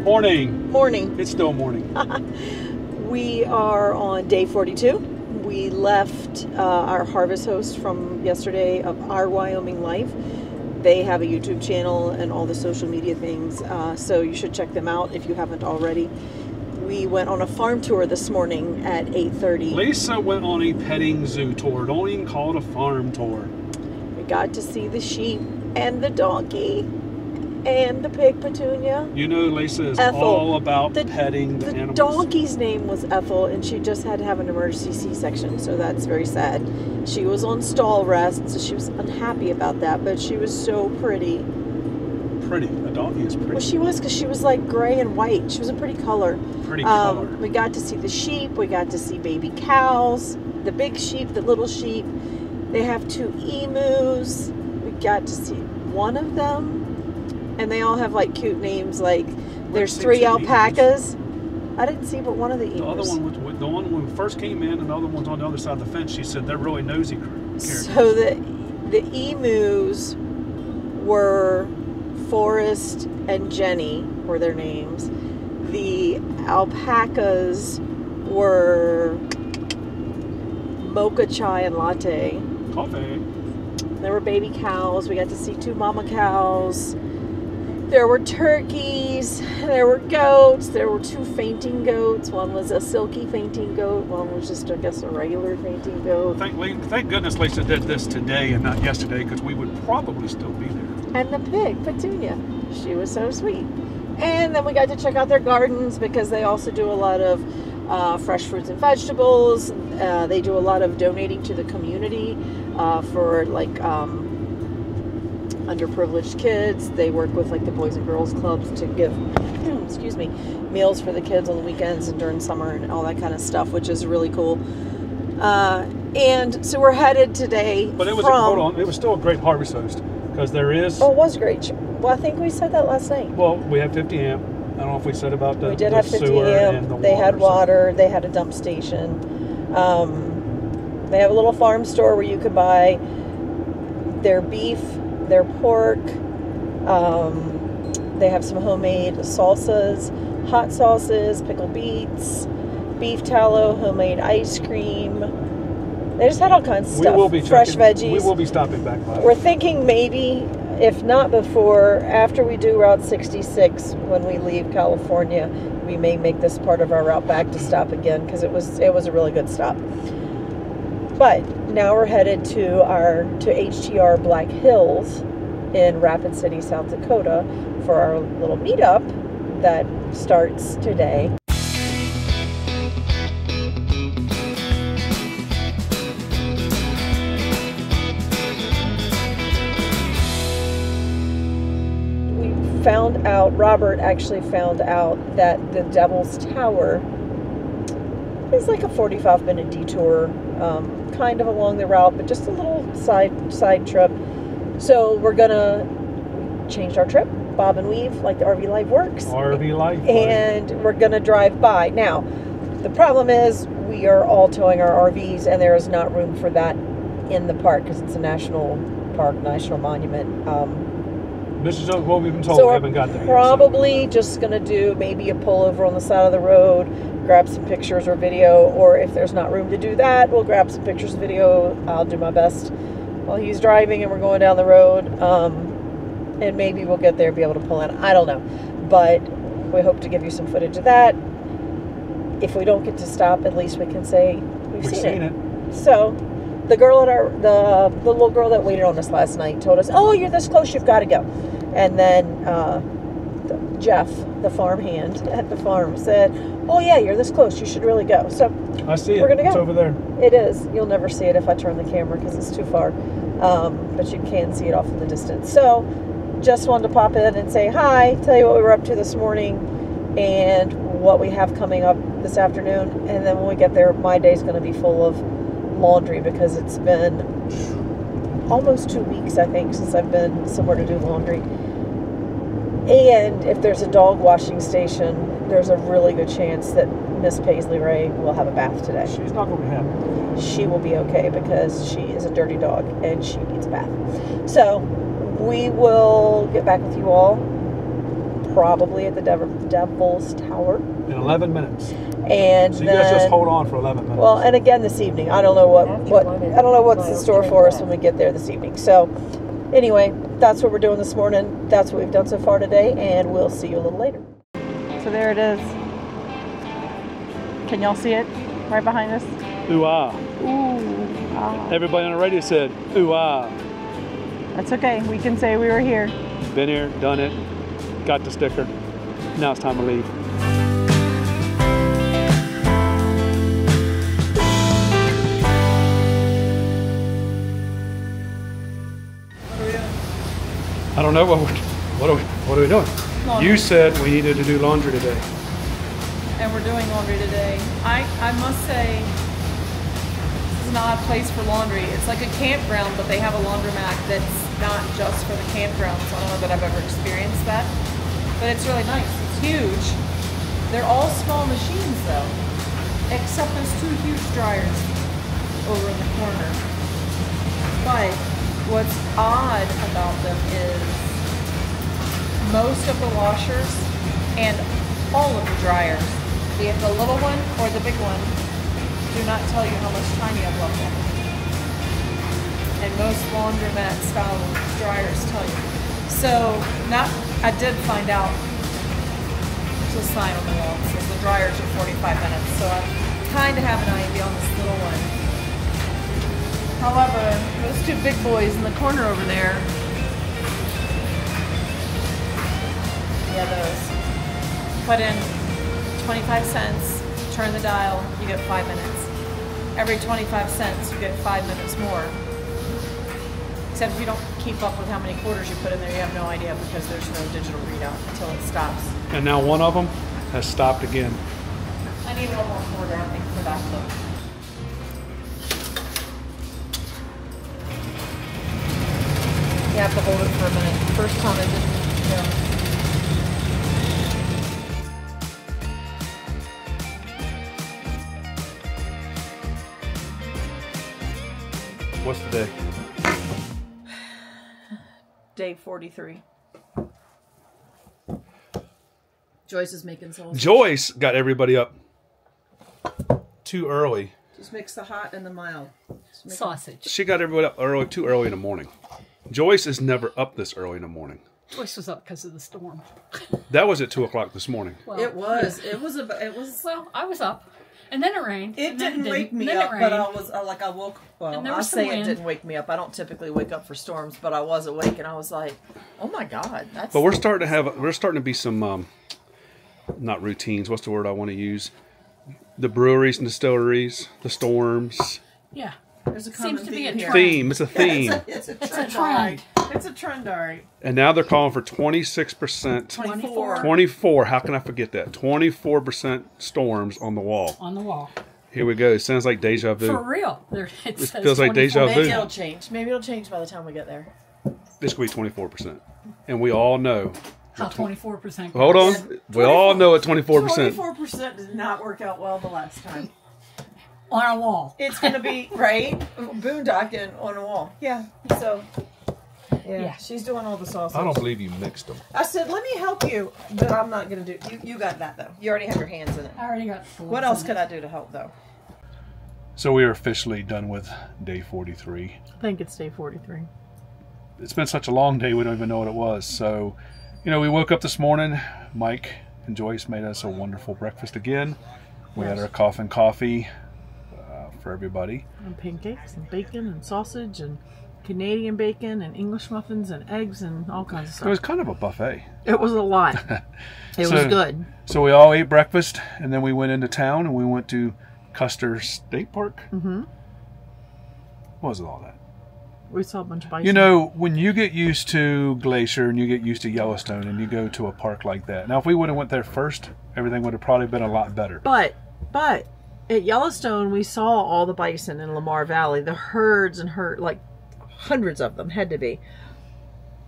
Morning. Morning. It's still morning. We are on day 42. We left our harvest host from yesterday of Our Wyoming Life. They have a YouTube channel and all the social media things, so you should check them out if you haven't already. We went on a farm tour this morning at 8:30. Lisa went on a petting zoo tour. Don't even call it a farm tour. We got to see the sheep and the donkey and the pig, Petunia. You know Lisa is Ethel. all about petting the animals. The donkey's name was Ethel, and she just had to have an emergency C-section, so that's very sad. She was on stall rest, so she was unhappy about that, but she was so pretty. Pretty. A donkey is pretty. Well, she was, because she was like gray and white. She was a pretty color. Pretty color. We got to see the sheep. We got to see baby cows, the big sheep, the little sheep. They have 2 emus. We got to see one of them. And they all have like cute names, like there's 3 alpacas. I didn't see but one of the emus. The other one, the one when we first came in, and the other one's on the other side of the fence. She said they're really nosy characters. So the emus were Forrest and Jenny were their names. The alpacas were Mocha Chai and Latte. Coffee. There were baby cows. We got to see 2 mama cows. There were turkeys, there were goats, there were 2 fainting goats. One was a silky fainting goat, one was just, I guess, a regular fainting goat. Thank goodness Lisa did this today and not yesterday, because we would probably still be there. And the pig, Petunia, she was so sweet. And then we got to check out their gardens, because they also do a lot of fresh fruits and vegetables. They do a lot of donating to the community for like underprivileged kids. They work with like the Boys and Girls Clubs to give excuse me, meals for the kids on the weekends and during summer and all that kind of stuff, which is really cool. And so we're headed today. But it was hold on, it was still a great harvest host, because there is. Oh, it was great. Well, I think we said that last night. Well, we have 50 amp. I don't know if we said about the. We did have 50 amp. They had water. They had a dump station. They have a little farm store where you could buy their beef, their pork. They have some homemade salsas, hot sauces, pickled beets, beef tallow, homemade ice cream. They just had all kinds of stuff. We will be fresh veggies. We will be stopping back by. We're thinking maybe, if not before, after we do Route 66, when we leave California, we may make this part of our route back to stop again, because it was a really good stop. But now we're headed to HTR Black Hills in Rapid City, South Dakota, for our little meetup that starts today. Found out, Robert actually found out, that the Devil's Tower is like a 45-minute detour, kind of along the route, but just a little side trip. So we're gonna change our trip, bob and weave, like the RV Life works. RV Life. And we're gonna drive by. Now, the problem is we are all towing our RVs, and there is not room for that in the park, because it's a national park, national monument. This is what we've been told. So we haven't got there yet. Probably just going to do maybe a pullover on the side of the road, grab some pictures or video, or if there's not room to do that, we'll grab some pictures and video. I'll do my best while he's driving and we're going down the road, and maybe we'll get there and be able to pull in. I don't know, but we hope to give you some footage of that. If we don't get to stop, at least we can say we've seen it. So the girl at the little girl that waited on us last night told us, "Oh, you're this close, you've got to go." And then Jeff, the farmhand at the farm, said, "Oh yeah, you're this close, you should really go." So I see it. We're gonna go. It's over there. It is. You'll never see it if I turn the camera, because it's too far, but you can see it off in the distance. So just wanted to pop in and say hi, tell you what we were up to this morning and what we have coming up this afternoon. And then when we get there, my day's going to be full of laundry, because it's been almost 2 weeks, I think, since I've been somewhere to do laundry. And if there's a dog washing station, there's a really good chance that Miss Paisley Ray will have a bath today. She's not going to be happy. She will be okay, because she is a dirty dog and she needs a bath. So we will get back with you all probably at the Devil's Tower. In 11 minutes. And so you then, guys just hold on for 11 minutes. Well, and again this evening. I don't know what's in store for us when we get there this evening. So anyway, that's what we're doing this morning. That's what we've done so far today, and we'll see you a little later. So there it is. Can y'all see it? Right behind us? Ooh ah. Ooh ah. Everybody on the radio said, ooh ah. That's okay. We can say we were here. Been here, done it, got the sticker. Now it's time to leave. I don't know what are we doing? Laundry. You said we needed to do laundry today. And we're doing laundry today. I must say, this is an odd place for laundry. It's like a campground, but they have a laundromat that's not just for the campground. So I don't know that I've ever experienced that. But it's really nice. It's huge. They're all small machines though, except there's 2 huge dryers over in the corner. But what's odd about them is most of the washers and all of the dryers, be it the little one or the big one, do not tell you how much time you have left on them. And most laundromat style dryers tell you. So I did find out, there's a sign on the wall that says the dryers are 45 minutes. So I kind of have an idea on this little one. However, those 2 big boys in the corner over there, yeah, those. Put in 25 cents, turn the dial, you get 5 minutes. Every 25 cents, you get 5 minutes more. Except if you don't keep up with how many quarters you put in there, you have no idea because there's no digital readout until it stops. And now one of them has stopped again. I need one more quarter, I think, for that look. You have to hold it for a minute. First time I didn't, yeah. What's the day? Day 43. Joyce is making sausage. Joyce got everybody up too early. Just mix the hot and the mild. Sausage. She got everybody up too early in the morning. Joyce is never up this early in the morning. Joyce was up because of the storm. That was at 2 o'clock this morning. Well, It was. It was. Well, I was up, and then it rained. It and then didn't wake me and then up, it but rained. I was I woke. Well, And there I'll was some say it wind. didn't wake me up. I don't typically wake up for storms, but I was awake and I was like, "Oh my God, that's." But we're starting to be some not routines. What's the word I want to use? The breweries and distilleries, the storms. Yeah. There's a common Seems to be a theme here. trend. Theme. It's a theme. It's a It's trend. a trend. It's a trend, all right. And now they're calling for 26%. 24. 24. How can I forget that? 24% storms on the wall. On the wall. Here we go. It sounds like deja vu. For real. It says feels like 24. deja vu. Maybe it'll change. Maybe it'll change by the time we get there. This could be 24%. And we all know. How 24%. Hold on. We all know at 24%. 24% did not work out well the last time. On a wall. It's going to be, right? Boondocking on a wall. Yeah. So, yeah. She's doing all the sausage. I don't believe you mixed them. I said, let me help you, but I'm not going to do You got that, though. You already have your hands in it. I already got What else could I do to help, though? So we are officially done with day 43. I think it's day 43. It's been such a long day, we don't even know what it was. So, you know, we woke up this morning. Mike and Joyce made us a wonderful breakfast again. We had our coffee for everybody. And pancakes and bacon and sausage and Canadian bacon and English muffins and eggs and all kinds of It stuff. was kind of a buffet. It was a lot. It was good. So we all ate breakfast, and then we went into town, and we went to Custer State Park. Mm-hmm. What was all that? We saw a bunch of bison. You know, when you get used to Glacier and you get used to Yellowstone and you go to a park like that. Now, if we would have went there first, everything would have probably been a lot better. But at Yellowstone, we saw all the bison in Lamar Valley. The herds and like hundreds of them had to be.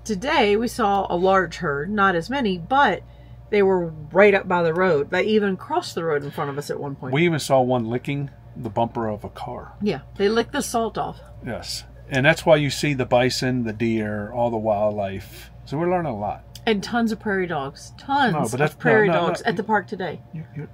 Today, we saw a large herd, not as many, but they were right up by the road. They even crossed the road in front of us at one point. We even saw one licking the bumper of a car. Yeah, they licked the salt off. Yes. And that's why you see the bison, the deer, all the wildlife. So we're learning a lot. And tons of prairie dogs. Tons No, but that's- of prairie no, no, dogs no. at the park today. You're-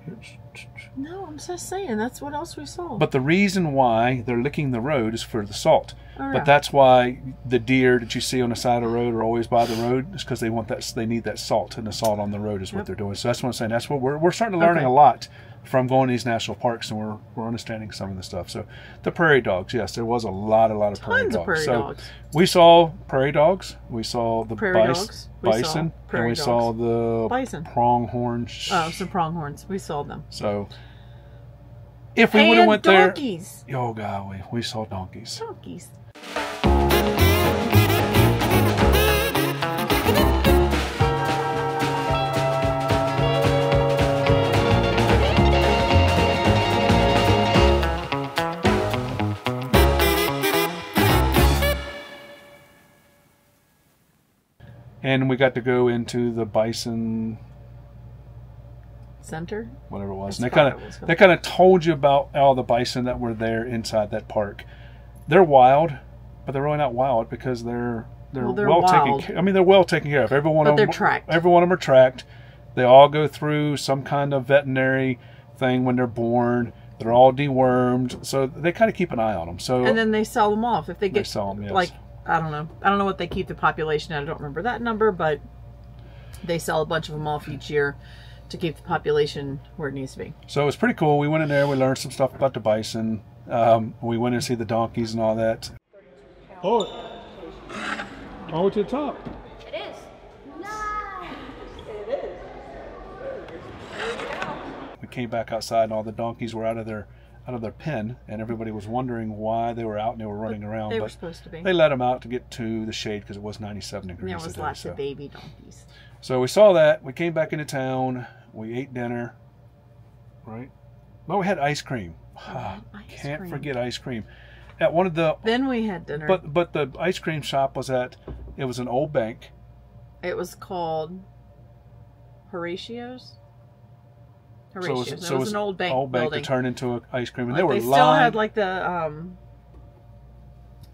No, I'm just saying. That's what else we saw. But the reason why they're licking the road is for the salt. Oh, yeah. But that's why the deer that you see on the side of the road are always by the road, is because they want that. They need that salt, and the salt on the road is what they're doing. So that's what I'm saying. That's what we're starting to learning a lot from going to these national parks, and we're understanding some of the stuff. So the prairie dogs, yes, there was a lot of prairie Tons dogs. of prairie So dogs. we saw prairie dogs. We saw the Prairie dogs. We saw bison, and prairie we saw dogs. the Bison. pronghorn. Some pronghorns. We saw them. So if we would have And went there, donkeys. oh god, we saw donkeys. Donkeys. And we got to go into the bison Center. whatever it was. That's And what it was they kind of told you about all the bison that were there inside that park. They're wild, but they're really not wild because they're Well, they're well taken wild. care. I mean, they're well taken care of. Every one But of they're them, tracked. Every one of them are tracked. They all go through some kind of veterinary thing when they're born. They're all dewormed, so they kind of keep an eye on them. So And then they sell them off if they get sell 'em, yes. like I don't know what they keep the population at. I don't remember that number, but they sell a bunch of them off each year to keep the population where it needs to be. So it was pretty cool. We went in there. We learned some stuff about the bison. We went in to see the donkeys and all that. Oh, all the way to the top. It is. We came back outside, and all the donkeys were out of their pen, and everybody was wondering why they were out and they were running around. They were But supposed to be. they let them out to get to the shade because it was 97 And degrees. there was today, lots so. of baby donkeys. So we saw that. We came back into town. We ate dinner. Right? Well, we had ice cream. Can't cream. forget ice cream. At one of the Then we had dinner. but the ice cream shop was it was an old bank. It was called Horatio's. Horatio's. So it was an old bank that building. turned into an ice cream, and Like, they were they still lined. had like the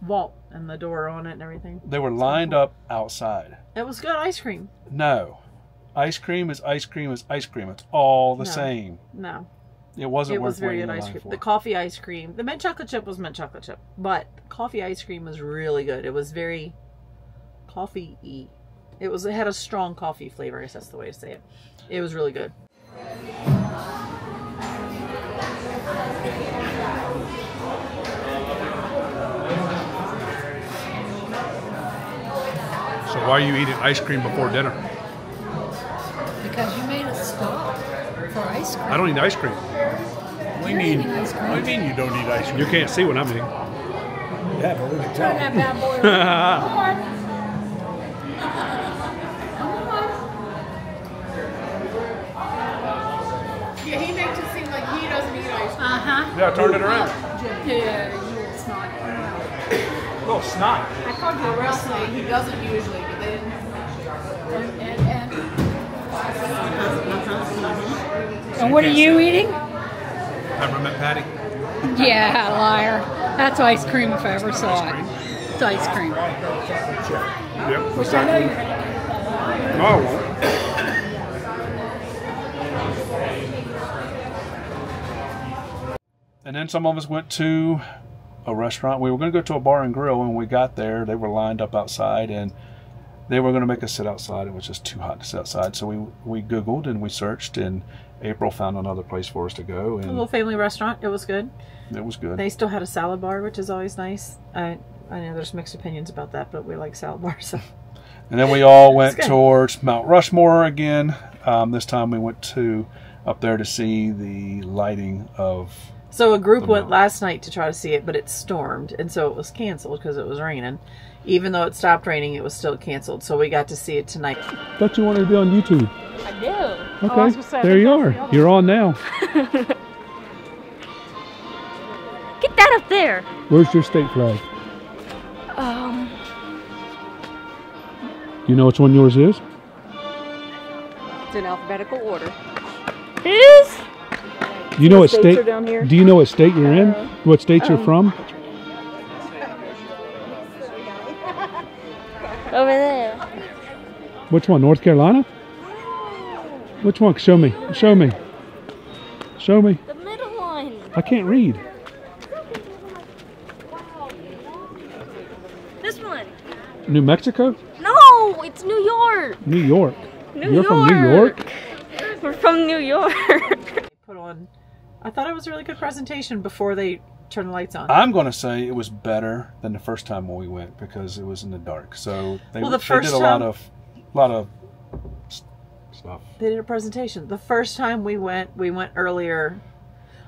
vault and the door on it and everything. They were lined up outside. It was good ice cream. No, ice cream is ice cream is ice cream. It's all the No. same. No, It wasn't it worth was very waiting good in ice line cream. for. The coffee ice cream, the mint chocolate chip was mint chocolate chip, but coffee ice cream was really good. It was very coffee-y. It had a strong coffee flavor. I guess that's the way to say it. It was really good. So why are you eating ice cream before dinner? Because you made us stop for ice cream. I don't eat ice cream. What do you You're mean? eating ice cream. What do you mean you don't eat ice cream? You can't see what I'm eating. Yeah, but we can Turn tell. that bad boy around. Come on. Yeah, he makes it seem like he doesn't eat ice cream. Uh-huh. Yeah, turn it around. Yeah, you little snot. Oh, snot. I called you a wrestler. He doesn't usually, but they didn't. And what are you eating? Peppermint patty. Yeah, liar. That's ice cream if I ever saw it. It's ice cream. Yep. Which I know you're No, I won't. And then some of us went to a restaurant. We were going to go to a bar and grill, and when we got there, they were lined up outside, and they were going to make us sit outside. It was just too hot to sit outside. So we Googled and we searched, and April found another place for us to go, A and little family restaurant. It was good. it was good. They still had a salad bar, which is always nice. I know there's mixed opinions about that, but we like salad bars. So. And then we all went good. towards Mount Rushmore again. This time we went up there to see the lighting of. So a group The went mountain. last night to try to see it, but it stormed, and so it was canceled because it was raining. Even though it stopped raining, it was still canceled. So we got to see it tonight. Thought you wanted to be on YouTube. I do. Okay, there you are. You're on now. Get that up there. Where's your state flag? You know which one yours is? It's in alphabetical order. It is? Do you know what States state? are down here? Do you know what state you're in? What state you're from? Over there. Which one? North Carolina? Which one? Show me. Show me. Show me. The middle one. I can't read. This one. New Mexico? No, it's New York. New York. New You're York. from New York? We're from New York. Put on. I thought it was a really good presentation before they turned the lights on. I'm going to say it was better than the first time when we went because it was in the dark. So they, Well, the they first did a lot of stuff. They did a presentation. The first time we went earlier,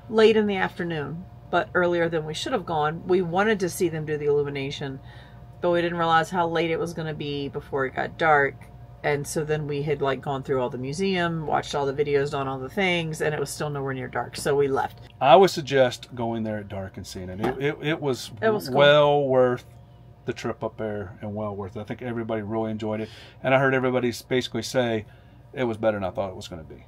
late in the afternoon, but earlier than we should have gone. We wanted to see them do the illumination, but we didn't realize how late it was going to be before it got dark. And so then we had like gone through all the museum, watched all the videos, done all the things, and it was still nowhere near dark. So we left. I would suggest going there at dark and seeing it. It was cool. Well worth the trip up there and well worth it. I think everybody really enjoyed it. And I heard everybody basically say it was better than I thought it was going to be.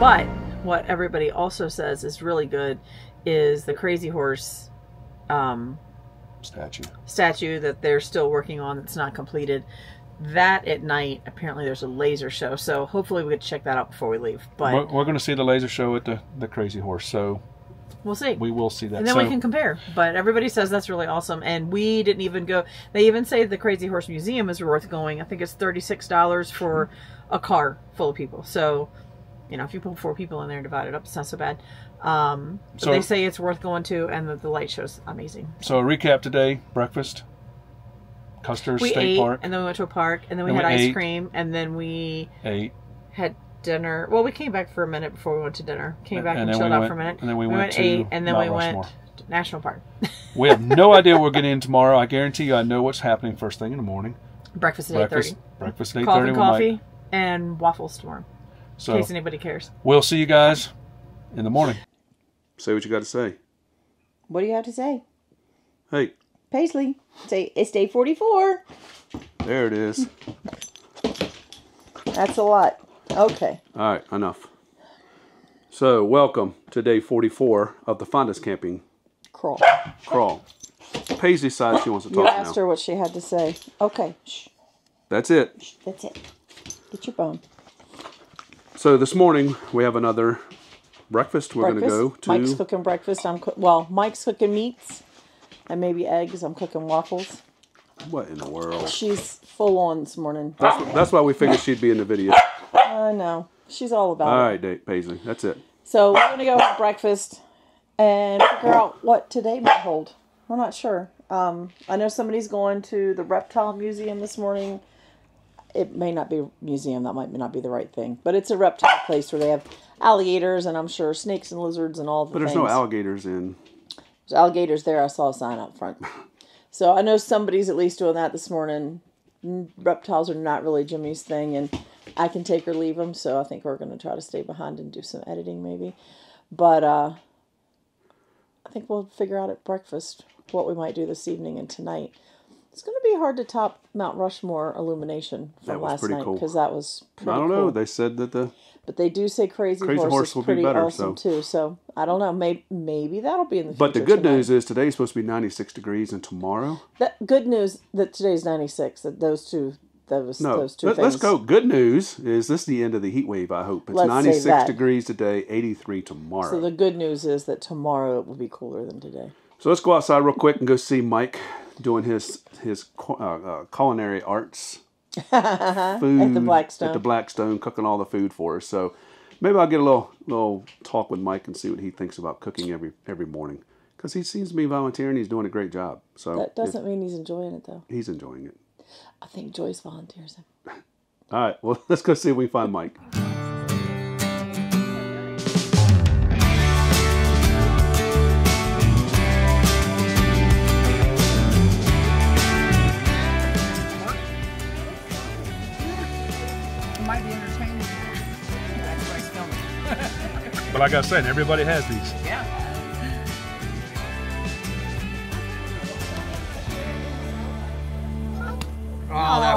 But what everybody also says is really good is the Crazy Horse statue that they're still working on that's not completed. That at night, apparently there's a laser show, so hopefully we could check that out before we leave. But we're going to see the laser show at the Crazy Horse, so we'll see. We will see that. And then we can compare. But everybody says that's really awesome. And we didn't even go. They even say the Crazy Horse Museum is worth going. I think it's $36 for a car full of people. So, you know, if you put 4 people in there and divide it up, it's not so bad. So they say it's worth going to, and the light show's amazing. So a recap today: breakfast, Custer State Park, and then we went to a park, and then we had ice cream, and then we had dinner. Well, we came back for a minute before we went to dinner. Came back and chilled out for a minute. And then we went to ate, and then Mount we Rushmore. went to National Park. We have no idea what we're getting in tomorrow. I guarantee you I know what's happening first thing in the morning. Breakfast at 8:30. Breakfast at 8:30. Coffee and waffles tomorrow. So, in case anybody cares. We'll see you guys in the morning. Say what you got to say. What do you have to say? Hey. Paisley, say it's day 44. There it is. That's a lot. Okay. All right, enough. So, welcome to day 44 of the FindUsCamping crawl. Paisley decides she wants to talk now. You asked her what she had to say. Okay. Shh. That's it. Shh. That's it. Get your bone. So this morning we have another breakfast. We're going to go to. Mike's cooking breakfast. Mike's cooking meats and maybe eggs. I'm cooking waffles. What in the world? She's full on this morning. That's why we figured she'd be in the video. I know. She's all about it. All right, Paisley. That's it. So we're going to go have breakfast and figure out what today might hold. We're not sure. I know somebody's going to the reptile museum this morning. It may not be a museum. That might not be the right thing. But it's a reptile place where they have alligators and I'm sure snakes and lizards and all the things. But there's no alligators in. There's alligators there. I saw a sign up front. So I know somebody's at least doing that this morning. Reptiles are not really Jimmy's thing. And I can take or leave them. So I think we're going to try to stay behind and do some editing maybe. But I think we'll figure out at breakfast what we might do this evening and tonight. It's going to be hard to top Mount Rushmore illumination from last night because that was pretty cool. I don't know. They said that but they do say Crazy Horse is pretty awesome too. So I don't know. Maybe that'll be in the future. But the good news is today's supposed to be 96 degrees and tomorrow. Good news that today's 96. That those two things. Let's go. Good news is this is the end of the heat wave. I hope it's 96 degrees today, 83 tomorrow. So the good news is that tomorrow it will be cooler than today. So let's go outside real quick and go see Mike doing his culinary arts food at the Blackstone, cooking all the food for us. So maybe I'll get a little talk with Mike and see what he thinks about cooking every morning because he seems to be volunteering. He's doing a great job. So that doesn't mean he's enjoying it though. He's enjoying it. I think Joyce volunteers him. All right. Well, let's go see if we can find Mike. But like I said, everybody has these. Yeah. Oh, that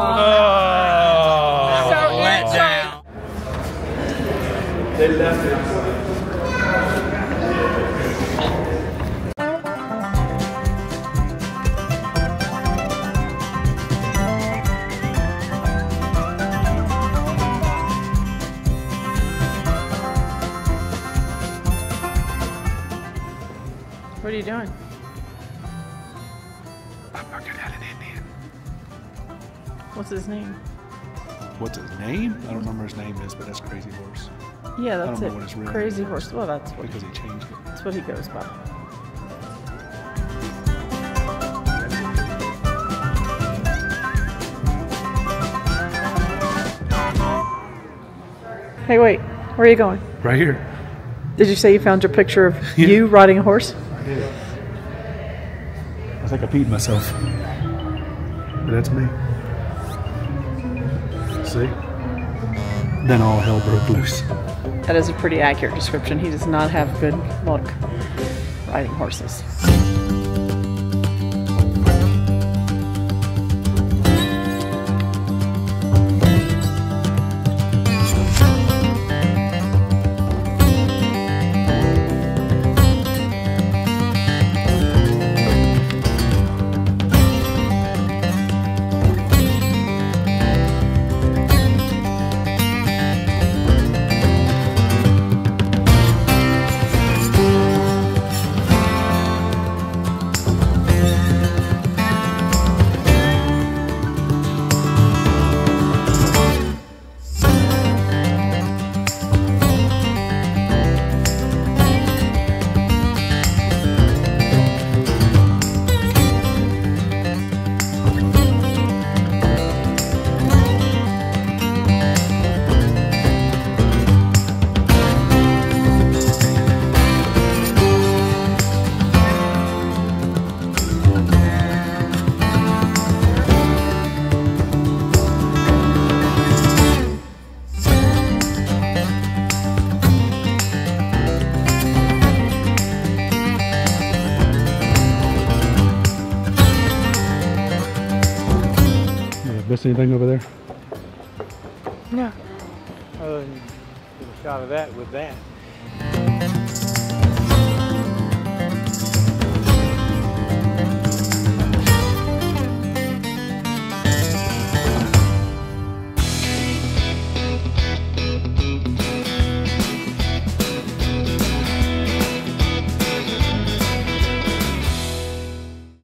was let down. They left it What are you doing? I'm looking at an Indian. What's his name? What's his name? I don't remember his name is, but that's Crazy Horse. Yeah, I don't that's know it. what his real Crazy name is. Horse. Well, that's what, Because he changed it. that's what he goes by. Hey, wait. Where are you going? Right here. Did you say you found your picture of you riding a horse? I did. I think I peed myself. But that's me. See? Then all hell broke loose. That is a pretty accurate description. He does not have good luck riding horses. Miss anything over there? No. Other than get a shot of that with that.